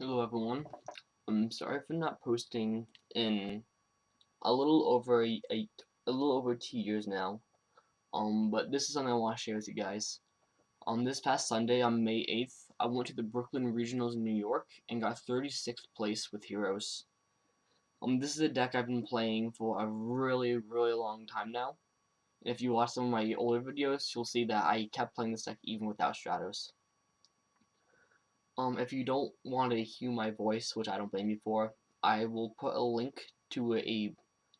Hello everyone. I'm sorry for not posting in a little over a little over 2 years now. But this is something I want to share with you guys. This past Sunday on May 8th, I went to the Brooklyn Regionals in New York and got 36th place with Heroes. This is a deck I've been playing for a really long time now. And if you watch some of my older videos, you'll see that I kept playing this deck even without Stratos. If you don't want to hear my voice, which I don't blame you for, I will put a link to a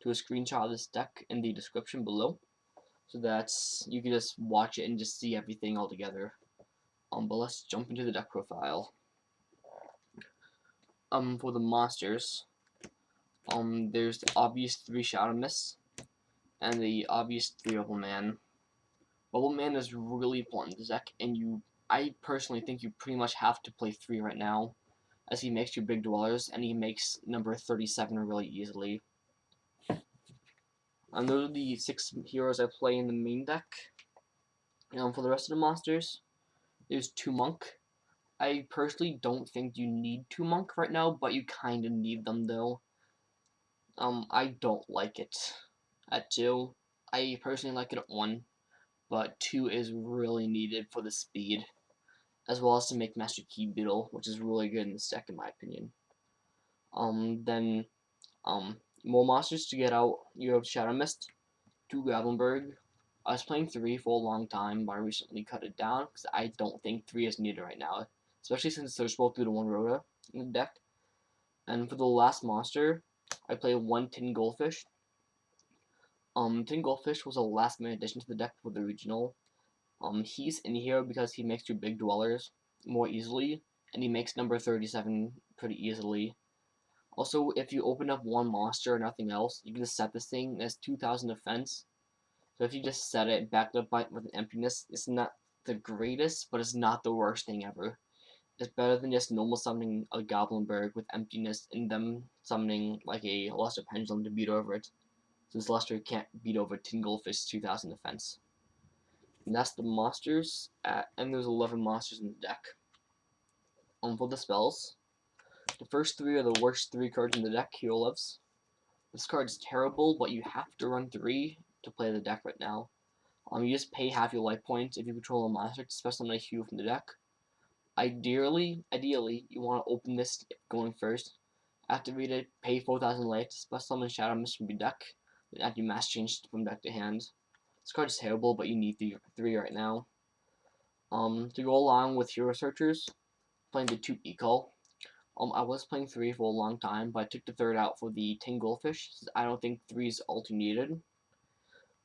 screenshot of this deck in the description below, so that you can just watch it and just see everything all together. But let's jump into the deck profile. For the monsters, there's the obvious 3 Shadow Mists and the obvious 3 Bubbleman. Bubbleman is really important in this deck, and I personally think you pretty much have to play 3 right now, as he makes you big dwellers, and he makes number 37 really easily. And those are the 6 heroes I play in the main deck. For the rest of the monsters, there's 2 Monk. I personally don't think you need 2 Monk right now, but you kinda need them though. I don't like it at 2. I personally like it at 1, but 2 is really needed for the speed, as well as to make Master Key Beetle, which is really good in this deck in my opinion. Then more monsters to get out. You have Shadow Mist, 2 Goblindbergh. I was playing 3 for a long time, but I recently cut it down because I don't think 3 is needed right now, especially since there's both 2 to 1 Rhoda in the deck. And for the last monster, I play 1 Tin Goldfish. Tin Goldfish was a last minute addition to the deck for the regional. He's in here because he makes 2 big dwellers more easily, and he makes number 37 pretty easily. Also, if you open up 1 monster or nothing else, you can just set this thing as 2000 defense. So if you just set it backed up with an Emptiness, it's not the greatest, but it's not the worst thing ever. It's better than just normal summoning a Goblindbergh with Emptiness and them summoning like a Luster Pendulum to beat over it, since Luster can't beat over Tin Goldfish's 2000 defense. And that's the monsters, and there's 11 monsters in the deck. For the spells, the first 3 are the worst 3 cards in the deck, Hero Loves. This card is terrible, but you have to run 3 to play the deck right now. You just pay half your life points if you control a monster to special summon a hero from the deck. Ideally, you want to open this going first. Activate it, pay 4,000 life to special summon Shadow Mist from your deck, then add your mass change from deck to hand. This card is terrible, but you need 3 right now. To go along with Hero Searchers, playing the 2 Eco. I was playing 3 for a long time, but I took the 3rd out for the Tin Goldfish, since I don't think 3 is all too needed.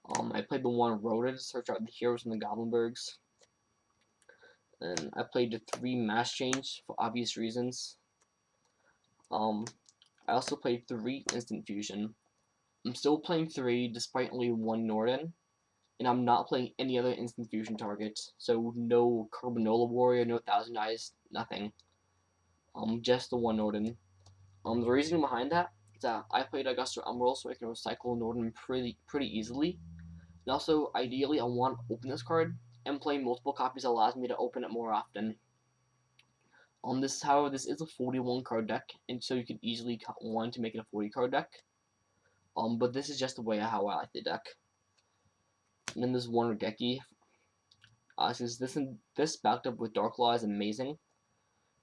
I played the 1 Rhoda to search out the heroes and the Goblindberghs. And I played the 3 Mass Change for obvious reasons. I also played 3 Instant Fusion. I'm still playing 3 despite only 1 Norden, and I'm not playing any other Instant Fusion targets. So no Carbanola Warrior, no Thousand Eyes, nothing. Just the 1 Norden. The reason behind that is that I played Augusta Umbral so I can recycle Norden pretty easily. And also, ideally, I want to open this card, and playing multiple copies allows me to open it more often. However, this is a 41 card deck, and so you could easily cut 1 to make it a 40 card deck. But this is just the way how I like the deck. And then there's 1 Raigeki. Since this backed up with Dark Law is amazing.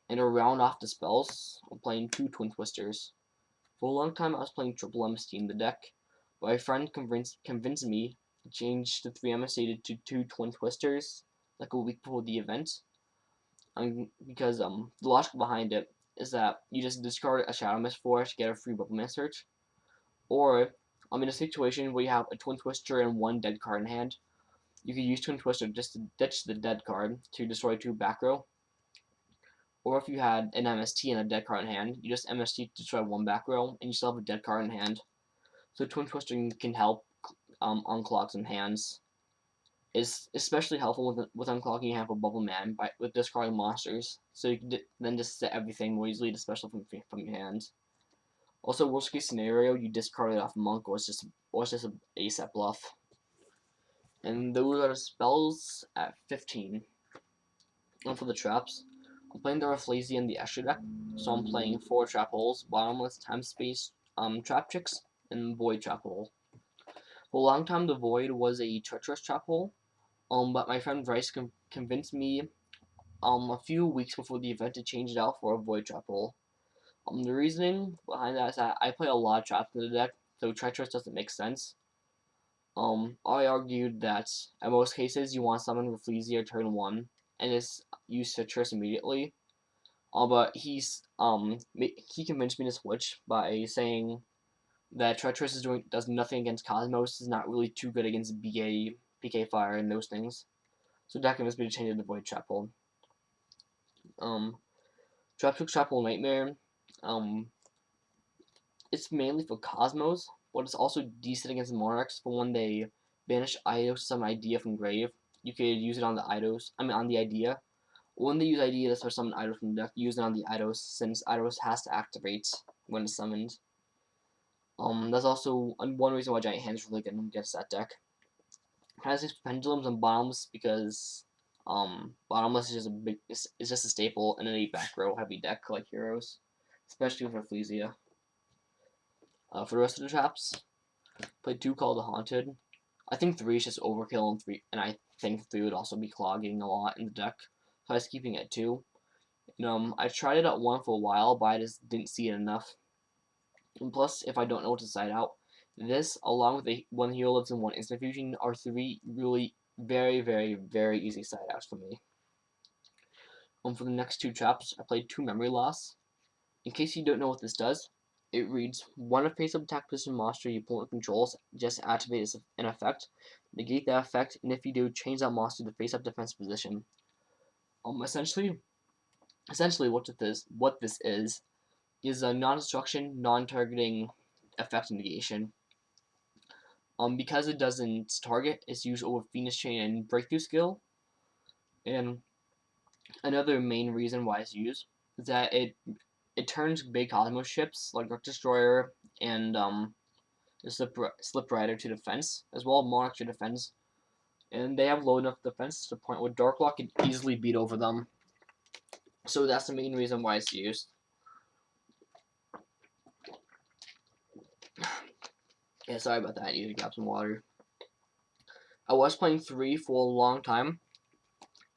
And to round off the spells, I'm playing 2 Twin Twisters. For a long time, I was playing triple MST in the deck, but my friend convinced me to change the 3 MST to 2 Twin Twisters like a week before the event. Because the logic behind it is that you just discard a Shadow Mist Force to get a free Bubbleman search, or in a situation where you have a Twin Twister and 1 dead card in hand, you could use Twin Twister just to ditch the dead card to destroy 2 back row. Or if you had an MST and a dead card in hand, you just MST to destroy 1 back row, and you still have a dead card in hand. So Twin Twisting can help unclog some hands. Is especially helpful with unclogging your hand for Bubbleman with discarding monsters, so you can then just set everything more easily to special from your hand. Also, worst case scenario, you discard it off Monk, or it's just a set bluff. And those are the spells at 15. And for the traps, I'm playing the Rafflesia in the extra deck, so I'm playing 4 Trap Holes, Bottomless, Time Space, Traptrix, and Void Trap Hole. For a long time, the Void was a treacherous trap hole, but my friend Bryce convinced me a few weeks before the event to change it out for a Void Trap Hole. The reasoning behind that is that I play a lot of traps in the deck, so treacherous doesn't make sense. I argued that in most cases you want to summon Rafflesia turn 1 and just use treacherous immediately. But he convinced me to switch by saying that treacherous does nothing against Cosmos, is not really too good against PK Fire and those things. So that convinced me to change it to Void Trap Hole. Traptrix Trap Hole Nightmare. It's mainly for Cosmos, but it's also decent against Monarchs for when they banish Eidos some idea from grave. You could use it on the Eidos. On the idea. When they use idea to summon Eidos from the deck, use it on the Eidos since Eidos has to activate when it's summoned. That's also one reason why Giant Hand's really good against that deck. It has these pendulums and Bottomless because Bottomless is just a staple in any back row heavy deck like Heroes, especially with Rafflesia. For the rest of the traps, played 2 Call the Haunted. I think 3 is just overkill, and I think 3 would also be clogging a lot in the deck, so I was keeping it at 2. And, I tried it at 1 for a while, but I just didn't see it enough. And plus, if I don't know what to side out, this, along with the 1 Hero Lives and 1 Instant Fusion, are 3 really very, very, very easy side outs for me. For the next 2 traps, I played 2 Memory Loss. In case you don't know what this does, it reads, one face-up attack position monster your opponent controls, just activate as an effect, negate that effect, and if you do, change that monster to face-up defense position. Essentially what this is a non-destruction, non-targeting effect negation. Because it doesn't target, it's used over Phoenix Chain and Breakthrough skill. And another main reason why it's used is that it turns big Cosmos ships like Dark Destroyer and Slip Rider to defense, as well as Monarch to defense. And they have low enough defense to the point where Darklaw can easily beat over them. So that's the main reason why it's used. Yeah, sorry about that. I need to grab some water. I was playing 3 for a long time.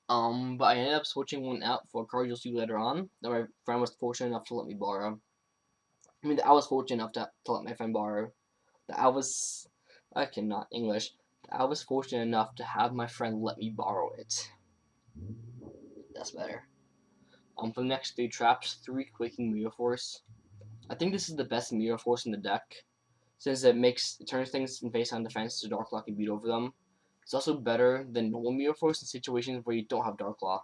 But I ended up switching 1 out for a card you'll see later on that my friend was fortunate enough to let me borrow. I was fortunate enough to let my friend borrow. I cannot English. I was fortunate enough to have my friend let me borrow it. That's better. For the next 3 traps, 3 Quaking Mirror Force. I think this is the best Mirror Force in the deck, since it turns things from face on defense to Darklaw can beat over them. It's also better than normal Mirror Force in situations where you don't have Darklaw.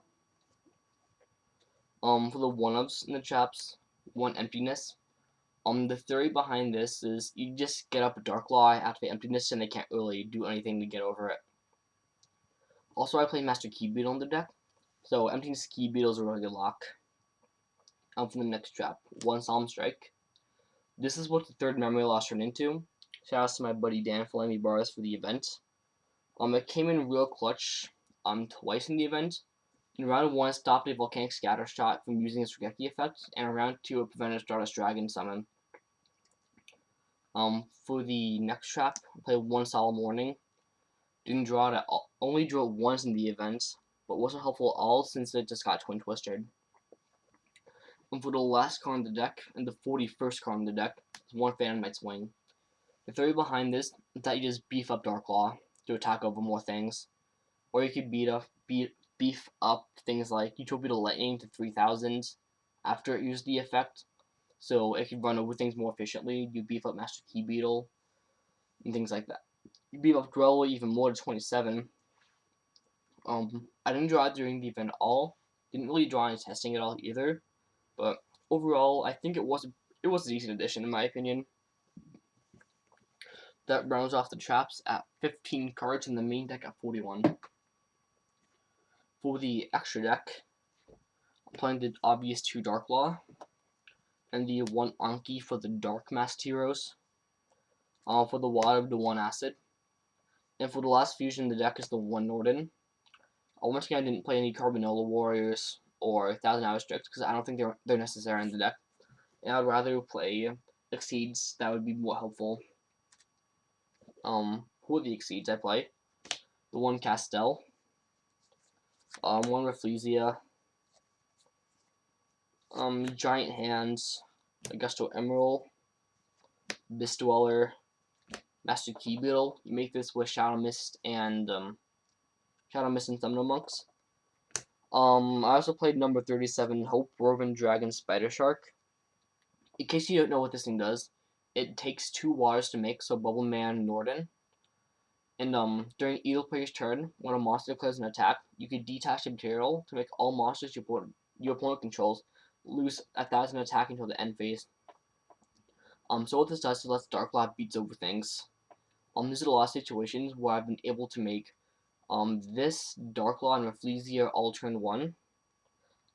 For the 1-ups in the traps, 1 Emptiness. The theory behind this is you just get up a Darklaw, activate Emptiness, and they can't really do anything to get over it. Also, I play Master Key Beetle on the deck, so Emptiness Key Beetle is a really good lock. For the next trap, 1 Solemn Strike. This is what the 3rd Memory Loss turned into. Shout out to my buddy Dan for letting me borrow this for the event. It came in real clutch twice in the event. In round 1, it stopped a Volcanic Scatter Shot from using its Raigeki effect, and in round 2, it prevented Stardust Dragon summon. For the next trap, I played 1 Solemn Warning. Didn't draw it at all. Only drew it once in the event, but wasn't helpful at all since it just got Twin Twisted. For the last card in the deck, and the 41st card in the deck, is 1 Phantom Knight's Wing. The theory behind this is that you just beef up Darklaw to attack over more things, or you could beef up things like Utopia to Lightning to 3000 after it used the effect, so it could run over things more efficiently. You beef up Master Key Beetle and things like that. You beef up Growler even more to 27. I didn't draw it during the event at all. Didn't really draw any testing at all either, but overall, I think it was a decent addition in my opinion. That rounds off the traps at 15 cards in the main deck at 41. For the extra deck, I'm playing the obvious 2 Darklaw, and the 1 Anki for the Dark Masked Heroes. For the Water, the 1 Acid. And for the last fusion in the deck is the 1 Norden. Once again, I didn't play any Carbonella Warriors or 1000 Hour Strix because I don't think they're necessary in the deck. And I'd rather play Exceeds. That would be more helpful. Who are the Exceeds I play? The one Castell, one Rafflesia, Giant Hands, Augusto Emerald, Mist Dweller, Master Key Beetle. You make this with Shadow Mist and Thunder Monks. I also played number 37, Hope Woven Dragon Spider Shark. In case you don't know what this thing does, it takes 2 waters to make, so Bubbleman, Norden. And during either player's turn, when a monster declares an attack, you can detach the material to make all monsters your opponent controls lose 1000 attack until the end phase. So what this does is lets Dark Lord beats over things. There's a lot of situations where I've been able to make this Dark Law and Rafflesia all turn 1.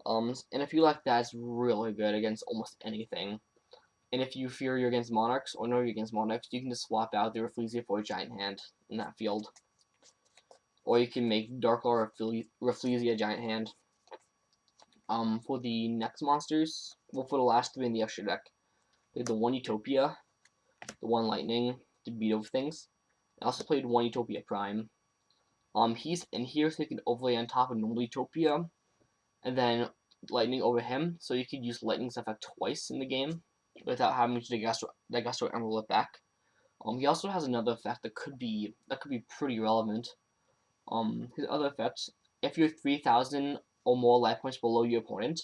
And I feel like that's really good against almost anything. And if you fear you're against Monarchs, or know you're against Monarchs, you can just swap out the Rafflesia for a Giant Hand in that field. Or you can make Dark Law or Rafflesia Giant Hand. For the next monsters, well, for the last 3 in the extra deck, we have the one Utopia, the one Lightning to beat over things. I also played one Utopia Prime. He's in here so you can overlay on top of normal Utopia, and then Lightning over him, so you can use Lightning's effect twice in the game without having to Augusto Emerald it back. He also has another effect that could be pretty relevant. His other effect, if you're 3,000 or more life points below your opponent,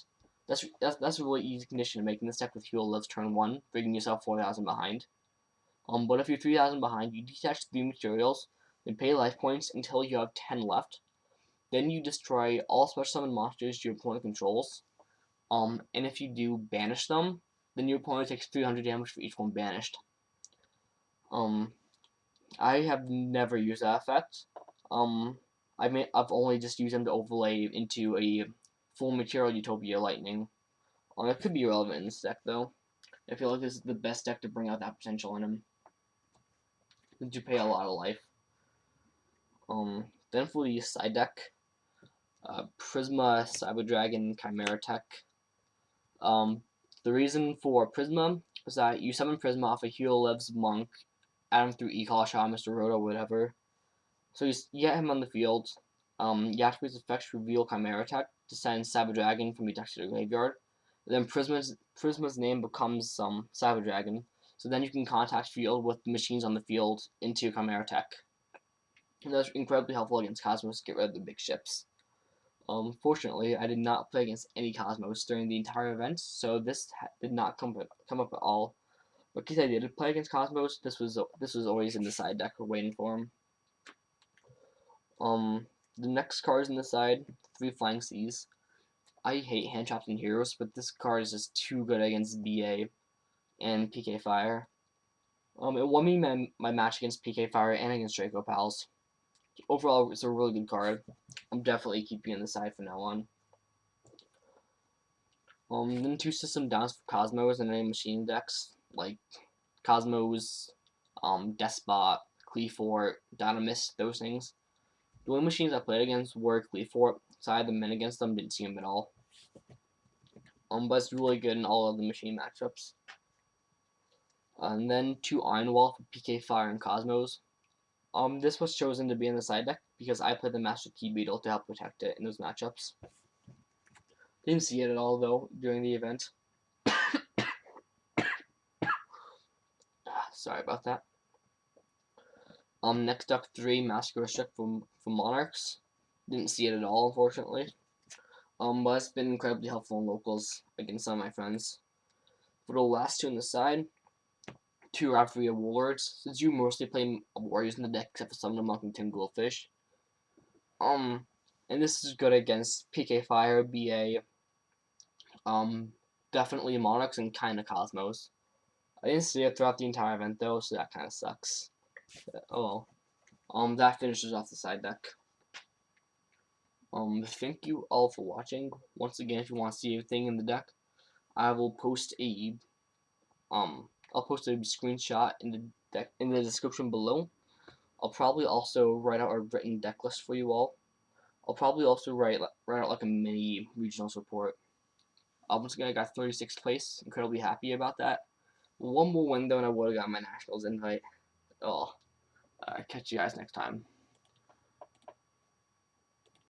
that's a really easy condition to make in this deck with Hero Lives turn 1, bringing yourself 4,000 behind. But if you're 3,000 behind, you detach 3 materials, then pay life points until you have 10 left. Then you destroy all special summon monsters your opponent controls. And if you do banish them, then your opponent takes 300 damage for each one banished. I have never used that effect. I've only just used them to overlay into a full material Utopia Lightning. It could be relevant in this deck though. I feel like this is the best deck to bring out that potential in him. To pay a lot of life. Then for the side deck, Prisma, Cyber Dragon, Chimera Tech. The reason for Prisma is that you summon Prisma off a Hero Lives Monk, add him through E-Call Shot, Mr. Roto, whatever. So you get him on the field. You activate his effects, reveal Chimera Tech to send Cyber Dragon from your deck to the graveyard. And then Prisma's name becomes Cyber Dragon. So then you can contact field with the machines on the field into Chimera Tech. And that's incredibly helpful against Cosmos to get rid of the big ships. Fortunately, I did not play against any Cosmos during the entire event, so this did not come up at all. But in case I did play against Cosmos, this was always in the side deck waiting for him. The next cards in the side, 3 Flying Seas. I hate hand traps and heroes, but this card is just too good against BA and PK Fire. It won me my match against PK Fire and against Draco Pals. Overall, it's a really good card. I'm definitely keeping it in the side from now on. Then 2 system downs for Cosmos and any machine decks, like Cosmos, Despot, Cleafort, Dynamis, those things. The only machines I played against were Cleafort, so I had the men against them, didn't see them at all. But it's really good in all of the machine matchups. And then 2 Iron Wall for PK Fire and Cosmos. This was chosen to be in the side deck because I played the Master Key Beetle to help protect it in those matchups. Didn't see it at all though during the event. Sorry about that. Next up, 3 Master Restrict from Monarchs. Didn't see it at all, unfortunately. But it's been incredibly helpful in locals against some of my friends. For the last 2 on the side, 2 Raphael Warlords. Since you mostly play warriors in the deck except for Summon a Monk and 10 Goldfish. And this is good against PK Fire, BA, definitely Monarchs and kinda Cosmos. I didn't see it throughout the entire event though, so that kinda sucks. Oh well. That finishes off the side deck. Thank you all for watching. Once again, if you want to see everything in the deck, I will post a screenshot in the description below. I'll probably also write out a written deck list for you all. I'll probably also write out like a mini regionals report. Once again, I got 36th place. Incredibly happy about that. One more win though, and I would have got my nationals invite. Oh, catch you guys next time.